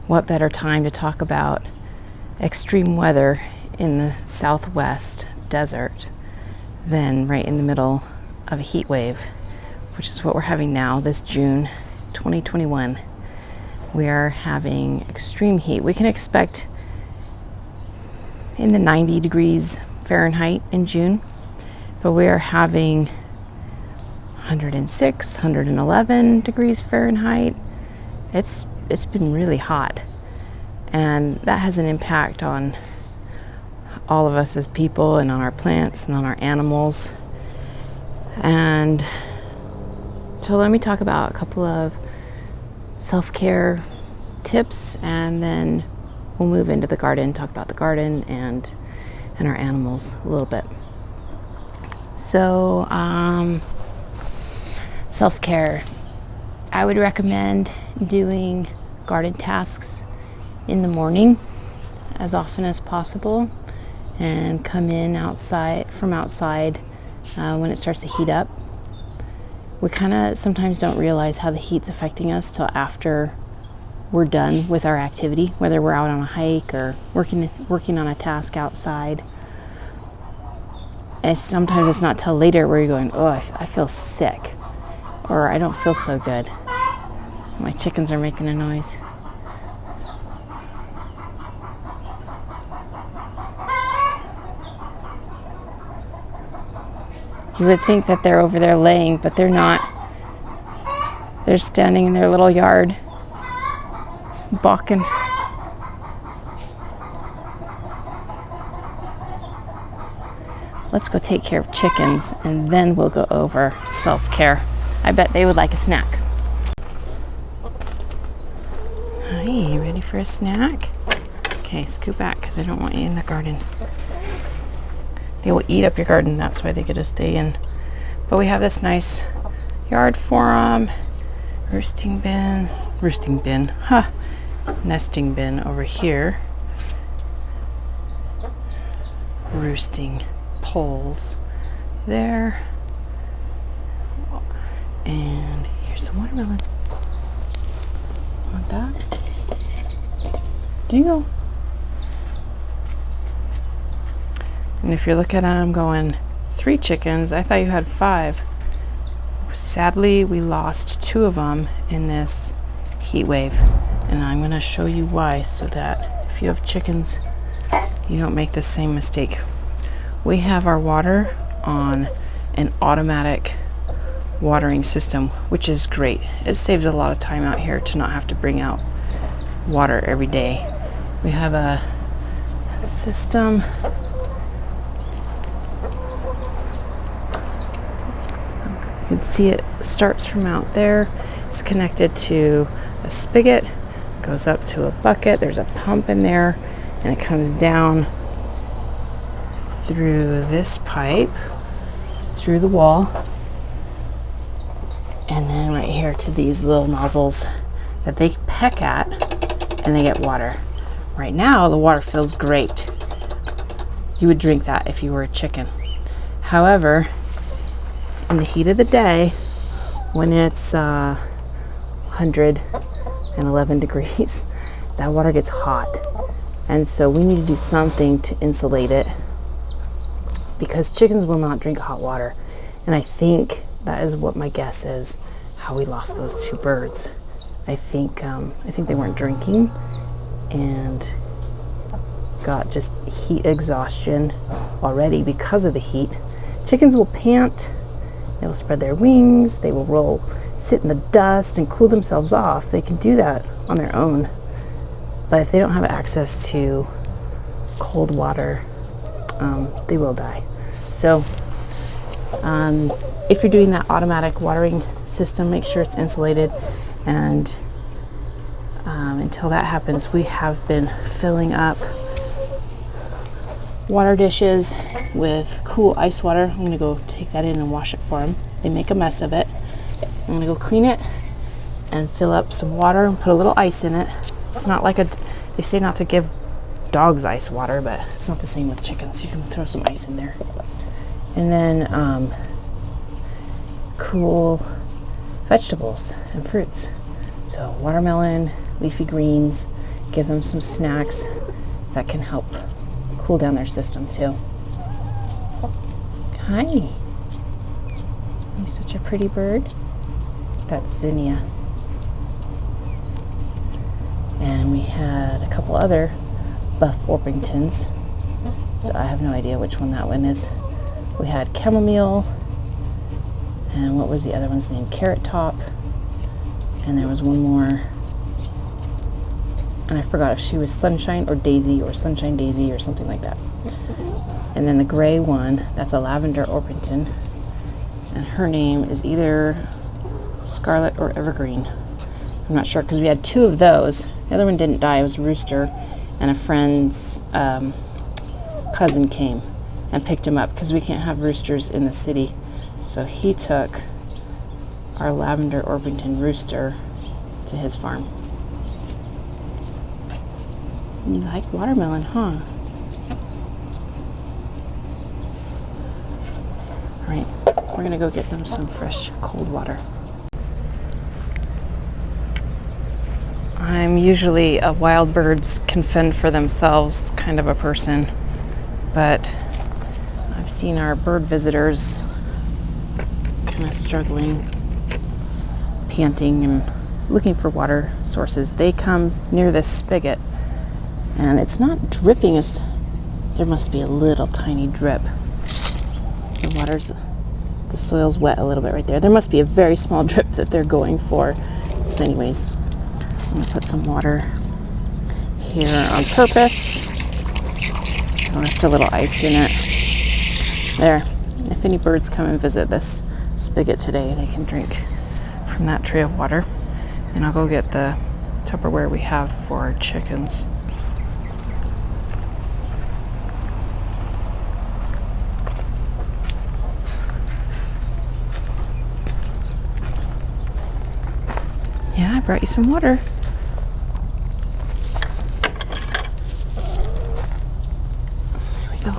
what better time to talk about extreme weather in the Southwest desert than right in the middle of a heat wave, which is what we're having now this June 2021. We are having extreme heat. We can expect in the 90 degrees Fahrenheit in June, but we are having 106, 111 degrees Fahrenheit. It's been really hot, and that has an impact on all of us as people and on our plants and on our animals. And so let me talk about a couple of self-care tips, and then we'll move into the garden, talk about the garden and our animals a little bit. So self-care, I would recommend doing garden tasks in the morning as often as possible, and come in from outside when it starts to heat up. We kind of sometimes don't realize how the heat's affecting us till after we're done with our activity, whether we're out on a hike or working on a task outside. And sometimes it's not till later where you're going, oh, I feel sick, or I don't feel so good. My chickens are making a noise. You would think that they're over there laying, but they're not. They're standing in their little yard, balking. Let's go take care of chickens, and then we'll go over self-care. I bet they would like a snack. Hi, you ready for a snack? Okay, scoot back, because I don't want you in the garden. They will eat up your garden, that's why they get to stay in. But we have this nice yard for them. Nesting bin over here. Roosting poles there. And here's some watermelon. Want that? Dingo. And if you're looking at them going, 3 chickens, I thought you had 5. Sadly, we lost 2 of them in this heat wave. And I'm going to show you why, so that if you have chickens, you don't make the same mistake. We have our water on an automatic watering system, which is great. It saves a lot of time out here to not have to bring out water every day. We have a system. You can see it starts from out there. It's connected to a spigot, goes up to a bucket. There's a pump in there, and it comes down through this pipe, through the wall, and then right here to these little nozzles that they peck at, and they get water. Right now, the water feels great. You would drink that if you were a chicken. However, in the heat of the day, when it's 111 degrees, that water gets hot. And so we need to do something to insulate it, because chickens will not drink hot water. And I think that is what my guess is, how we lost those 2 birds. I think they weren't drinking and got just heat exhaustion already because of the heat. Chickens will pant, they will spread their wings, they will sit in the dust and cool themselves off. They can do that on their own. But if they don't have access to cold water, they will die. So if you're doing that automatic watering system, make sure it's insulated. And until that happens, we have been filling up water dishes with cool ice water. I'm gonna go take that in and wash it for them. They make a mess of it. I'm gonna go clean it and fill up some water and put a little ice in it. It's not like they say not to give dogs ice water, but it's not the same with chickens. You can throw some ice in there. And then cool vegetables and fruits. So watermelon, leafy greens, give them some snacks that can help cool down their system too. Hi. You're such a pretty bird. That's Zinnia. And we had a couple other buff Orpingtons, so I have no idea which one that one is. We had Chamomile, and what was the other one's name? Carrot Top, and there was one more, and I forgot if she was Sunshine or Daisy, or Sunshine Daisy or something like that. And then the gray one, that's a Lavender Orpington, and her name is either Scarlet or Evergreen. I'm not sure, because we had two of those. The other one didn't die. It was a rooster, and a friend's cousin came and picked him up because we can't have roosters in the city. So he took our Lavender Orpington rooster to his farm. You like watermelon, huh? All right, we're gonna go get them some fresh cold water. I'm usually a wild birds can fend for themselves kind of a person, but I've seen our bird visitors kind of struggling, panting, and looking for water sources. They come near this spigot, and it's not dripping as there must be a little tiny drip. The soil's wet a little bit right there. There must be a very small drip that they're going for. So anyways, I'm gonna put some water here on purpose. I left a little ice in it. There. If any birds come and visit this spigot today, they can drink from that tray of water. And I'll go get the Tupperware we have for our chickens. Yeah, I brought you some water. There we go.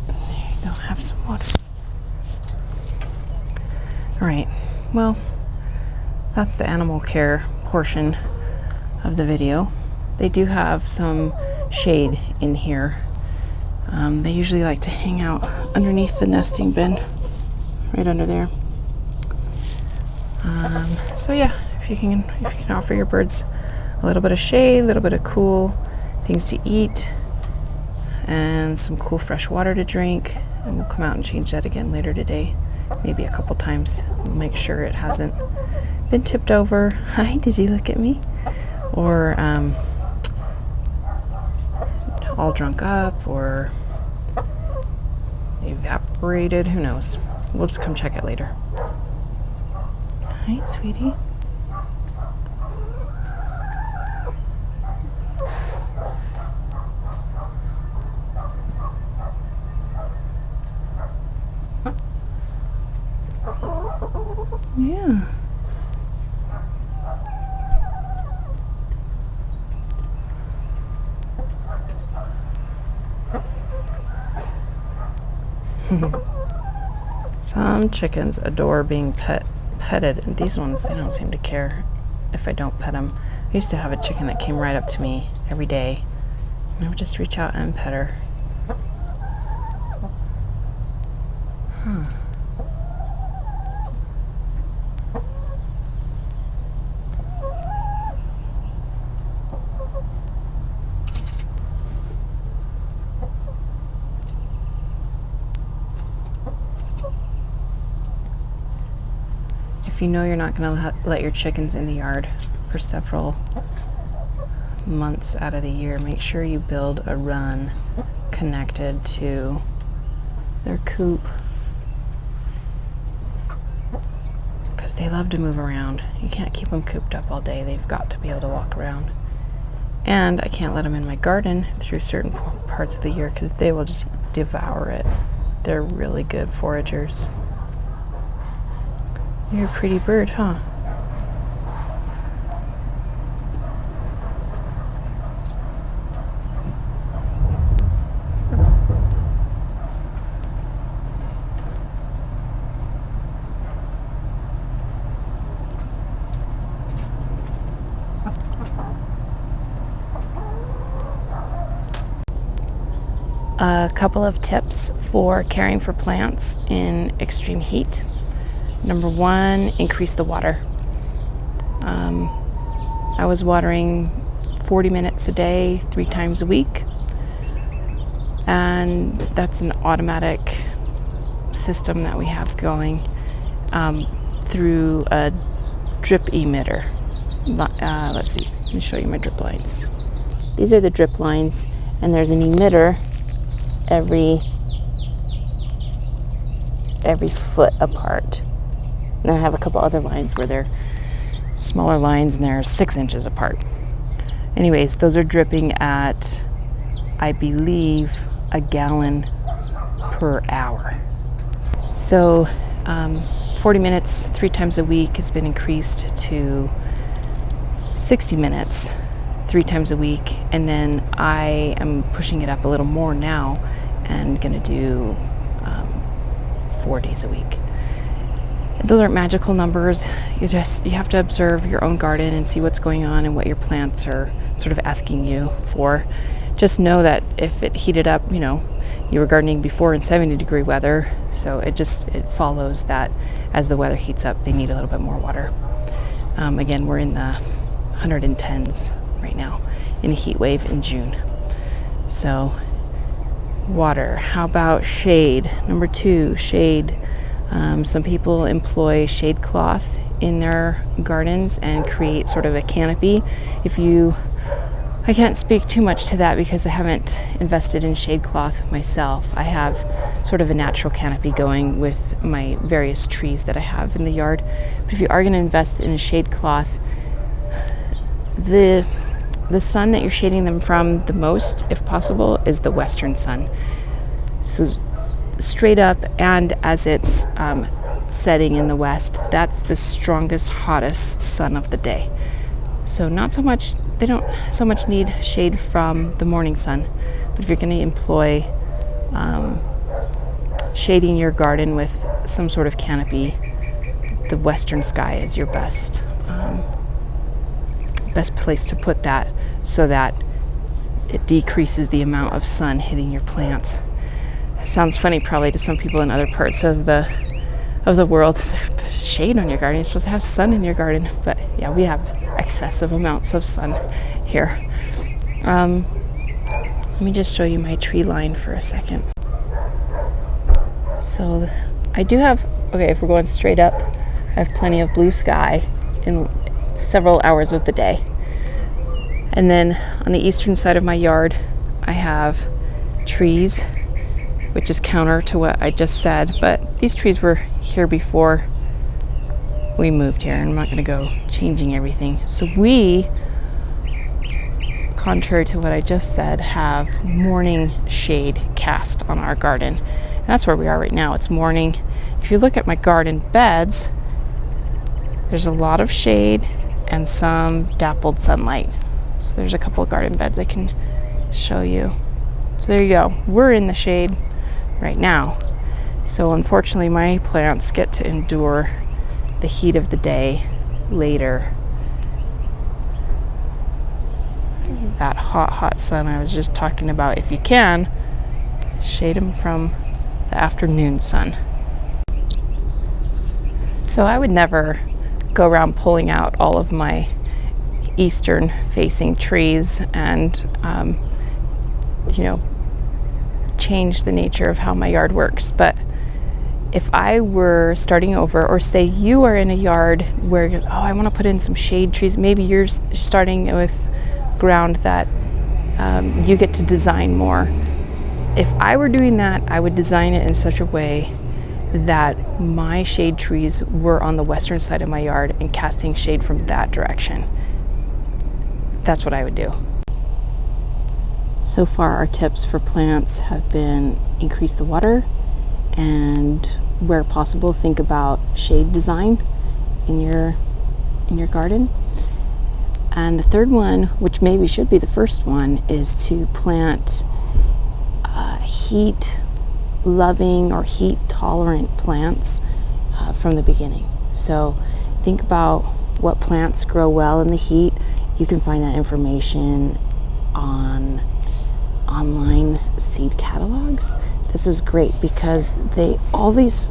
There you go, have some water. All right, well, that's the animal care portion of the video. They do have some shade in here. They usually like to hang out underneath the nesting bin, right under there. So yeah, if you can offer your birds a little bit of shade, a little bit of cool things to eat, and some cool fresh water to drink, and we'll come out and change that again later today, maybe a couple times. We'll make sure it hasn't been tipped over. Hi, did you look at me? Or all drunk up or evaporated, who knows. We'll just come check it later. Hi, sweetie. Yeah. Some chickens adore being petted, and these ones, they don't seem to care if I don't pet them. I used to have a chicken that came right up to me every day, and I would just reach out and pet her. Huh. If you know you're not going to let your chickens in the yard for several months out of the year, make sure you build a run connected to their coop, because they love to move around. You can't keep them cooped up all day. They've got to be able to walk around. And I can't let them in my garden through certain parts of the year because they will just devour it. They're really good foragers. You're a pretty bird, huh? A couple of tips for caring for plants in extreme heat. Number one, increase the water. I was watering 40 minutes a day, 3 times a week. And that's an automatic system that we have going through a drip emitter. Let's see, let me show you my drip lines. These are the drip lines, and there's an emitter every foot apart. And then I have a couple other lines where they're smaller lines and they're 6 inches apart. Anyways, those are dripping at, I believe, a gallon per hour. So 40 minutes 3 times a week has been increased to 60 minutes 3 times a week, and then I am pushing it up a little more now and gonna do 4 days a week. Those aren't magical numbers. You have to observe your own garden and see what's going on and what your plants are sort of asking you for. Just know that if it heated up, you were gardening before in 70-degree weather, so it follows that as the weather heats up, they need a little bit more water. Again, we're in the 110s right now in a heat wave in June. So water. How about shade? Number 2, shade. Some people employ shade cloth in their gardens and create sort of a canopy. I can't speak too much to that because I haven't invested in shade cloth myself. I have sort of a natural canopy going with my various trees that I have in the yard. But if you are going to invest in a shade cloth, the sun that you're shading them from the most, if possible, is the western sun. So straight up, and as it's setting in the west, that's the strongest, hottest sun of the day. So they don't so much need shade from the morning sun. But if you're going to employ shading your garden with some sort of canopy, the western sky is your best place to put that, so that it decreases the amount of sun hitting your plants. It sounds funny probably to some people in other parts of the world. Shade on your garden, you're supposed to have sun in your garden. But yeah, we have excessive amounts of sun here. Let me just show you my tree line for a second. So I do have, if we're going straight up, I have plenty of blue sky in several hours of the day. And then on the eastern side of my yard, I have trees, which is counter to what I just said, but these trees were here before we moved here, and I'm not going to go changing everything. So we, contrary to what I just said, have morning shade cast on our garden. And that's where we are right now. It's morning. If you look at my garden beds, there's a lot of shade and some dappled sunlight. So there's a couple of garden beds I can show you. So there you go. We're in the shade right now. So unfortunately, my plants get to endure the heat of the day later. That hot sun I was just talking about. If you can, shade them from the afternoon sun. So I would never go around pulling out all of my eastern facing trees and change the nature of how my yard works. But if I were starting over, or say you are in a yard where I want to put in some shade trees, maybe you're starting with ground that you get to design more. If I were doing that, I would design it in such a way that my shade trees were on the western side of my yard and casting shade from that direction. That's what I would do. So far, our tips for plants have been increase the water, and where possible, think about shade design in your garden. And the third one, which maybe should be the first one, is to plant heat loving or heat tolerant plants from the beginning. So think about what plants grow well in the heat. You can find that information on online seed catalogs. This is great because all these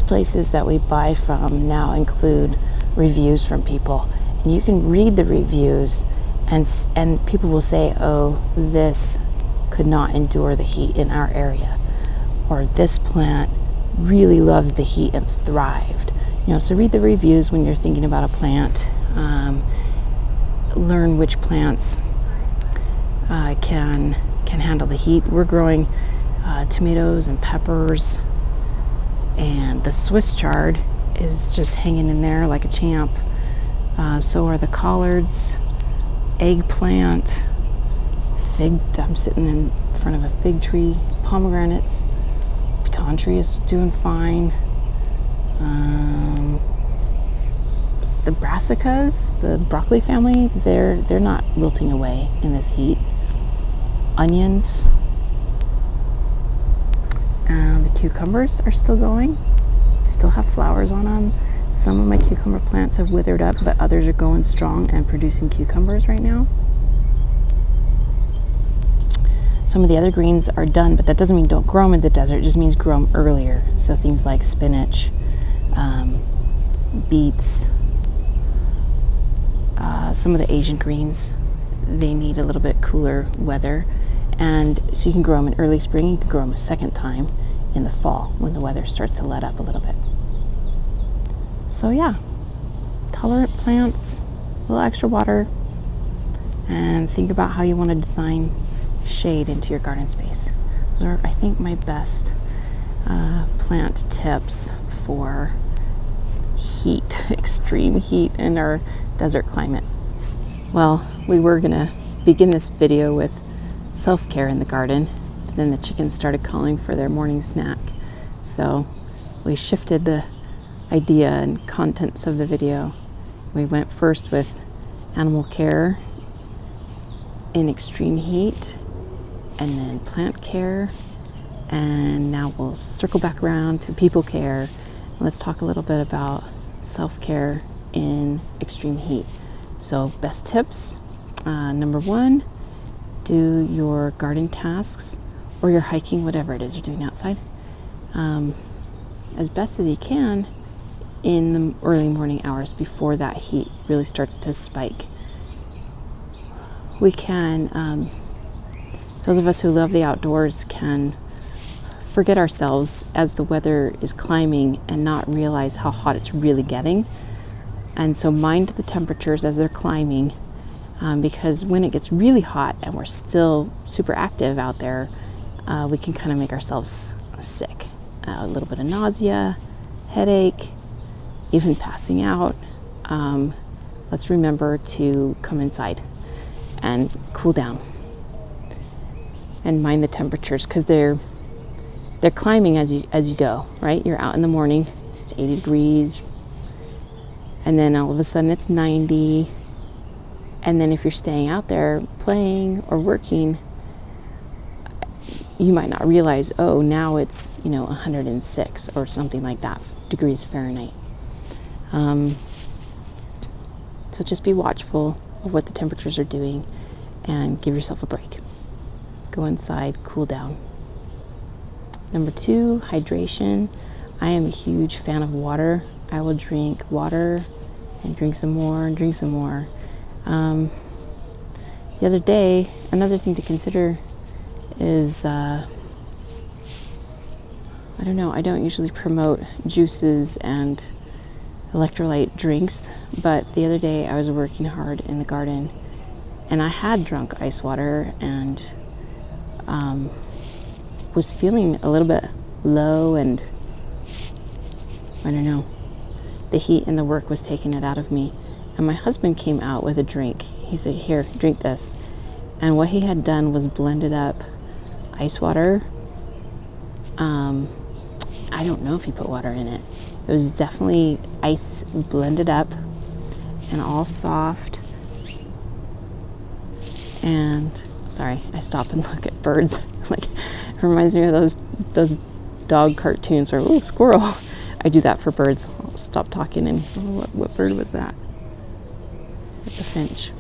places that we buy from now include reviews from people, and you can read the reviews, and people will say, oh, this could not endure the heat in our area, or this plant really loves the heat and thrived. So read the reviews when you're thinking about a plant. Learn which plants can handle the heat. We're growing tomatoes and peppers, and the Swiss chard is just hanging in there like a champ. So are the collards, eggplant, fig. I'm sitting in front of a fig tree, pomegranates, pecan tree is doing fine. The brassicas, the broccoli family, they're not wilting away in this heat. Onions, and the cucumbers are still going, still have flowers on them. Some of my cucumber plants have withered up, but others are going strong and producing cucumbers right now. Some of the other greens are done, but that doesn't mean don't grow them in the desert. It just means grow them earlier. So things like spinach, beets, some of the Asian greens, they need a little bit cooler weather. And so you can grow them in early spring. You can grow them a second time in the fall when the weather starts to let up a little bit. So yeah, tolerant plants, a little extra water, and think about how you want to design shade into your garden space. Those are, I think, my best plant tips for heat, extreme heat in our desert climate. Well, we were gonna begin this video with self-care in the garden, but then the chickens started calling for their morning snack. So we shifted the idea and contents of the video. We went first with animal care in extreme heat, and then plant care, and now we'll circle back around to people care. Let's talk a little bit about self-care in extreme heat. So best tips, number one, do your garden tasks or your hiking, whatever it is you're doing outside, as best as you can in the early morning hours before that heat really starts to spike. We can, those of us who love the outdoors can forget ourselves as the weather is climbing and not realize how hot it's really getting. And so mind the temperatures as they're climbing, because when it gets really hot and we're still super active out there, we can kind of make ourselves sick. A little bit of nausea, headache, even passing out. Let's remember to come inside and cool down and mind the temperatures, because they're climbing as you go, right? You're out in the morning, it's 80 degrees, and then all of a sudden it's 90, and then if you're staying out there playing or working, you might not realize, oh, now it's 106 or something like that degrees Fahrenheit. So just be watchful of what the temperatures are doing and give yourself a break. Go inside, cool down. Number two, hydration. I am a huge fan of water. I will drink water and drink some more and drink some more. The other day, another thing to consider is, I don't usually promote juices and electrolyte drinks, but the other day I was working hard in the garden and I had drunk ice water and was feeling a little bit low, and the heat and the work was taking it out of me. And my husband came out with a drink. He said, here, drink this. And what he had done was blended up ice water. I don't know if he put water in it. It was definitely ice blended up and all soft. And sorry, I stop and look at birds. Like, it reminds me of those dog cartoons where, oh, squirrel. I do that for birds. I'll stop talking and, oh, what bird was that? It's a finch.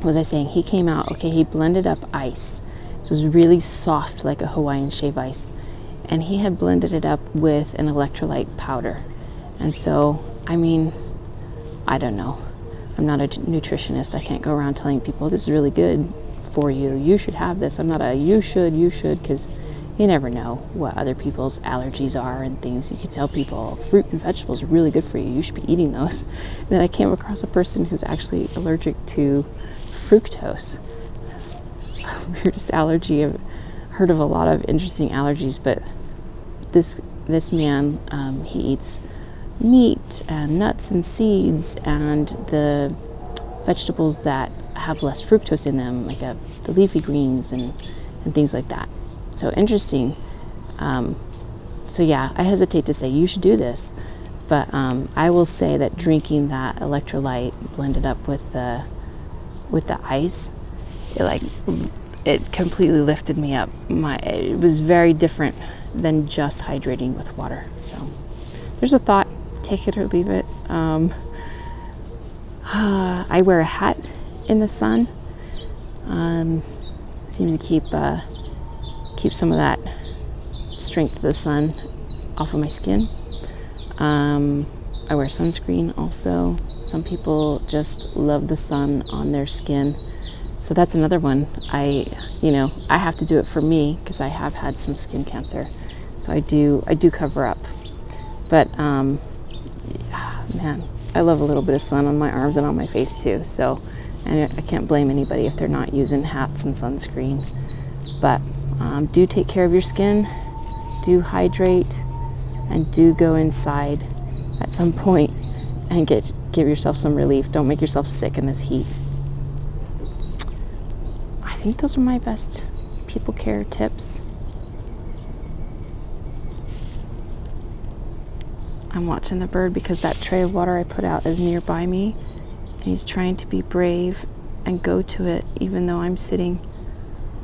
what was I saying? He came out, okay, he blended up ice. So it was really soft, like a Hawaiian shave ice. And he had blended it up with an electrolyte powder. And so, I mean, I don't know. I'm not a nutritionist. I can't go around telling people this is really good for you. You should have this. I'm not a you should, because you never know what other people's allergies are and things. You could tell people fruit and vegetables are really good for you. You should be eating those. And then I came across a person who's actually allergic to fructose. It's the weirdest allergy. I've heard of a lot of interesting allergies, but this man, he eats meat and nuts and seeds and the vegetables that have less fructose in them, like the leafy greens and things like that. So interesting. So yeah, I hesitate to say you should do this, but I will say that drinking that electrolyte blended up with the ice, it completely lifted me up. It was very different than just hydrating with water. So there's a thought. Take it or leave it. I wear a hat in the sun. Seems to keep some of that strength of the sun off of my skin. I wear sunscreen also. Some people just love the sun on their skin. So that's another one. I have to do it for me because I have had some skin cancer. So I do cover up. But man, I love a little bit of sun on my arms and on my face too. So, and I can't blame anybody if they're not using hats and sunscreen. But do take care of your skin, do hydrate, and do go inside at some point and give yourself some relief. Don't make yourself sick in this heat. I think those are my best people care tips. I'm watching the bird because that tray of water I put out is nearby me, and he's trying to be brave and go to it even though I'm sitting,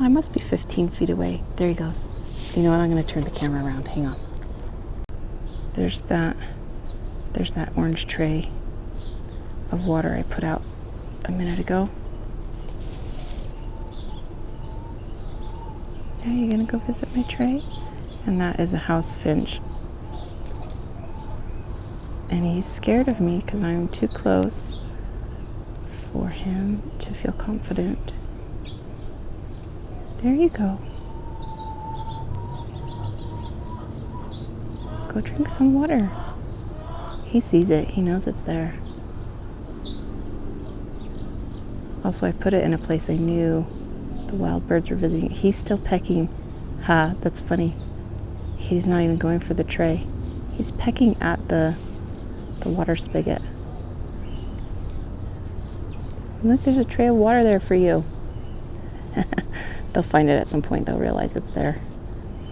I must be 15 feet away. There he goes. You know what, I'm going to turn the camera around. Hang on. There's that orange tray of water I put out a minute ago. Yeah, you going to go visit my tray? And that is a house finch. And he's scared of me because I'm too close for him to feel confident. There you go. Go drink some water. He sees it. He knows it's there. Also, I put it in a place I knew the wild birds were visiting. He's still pecking. Ha, that's funny. He's not even going for the tray. He's pecking at the water spigot. Look, there's a tray of water there for you. They'll find it at some point. They'll realize it's there.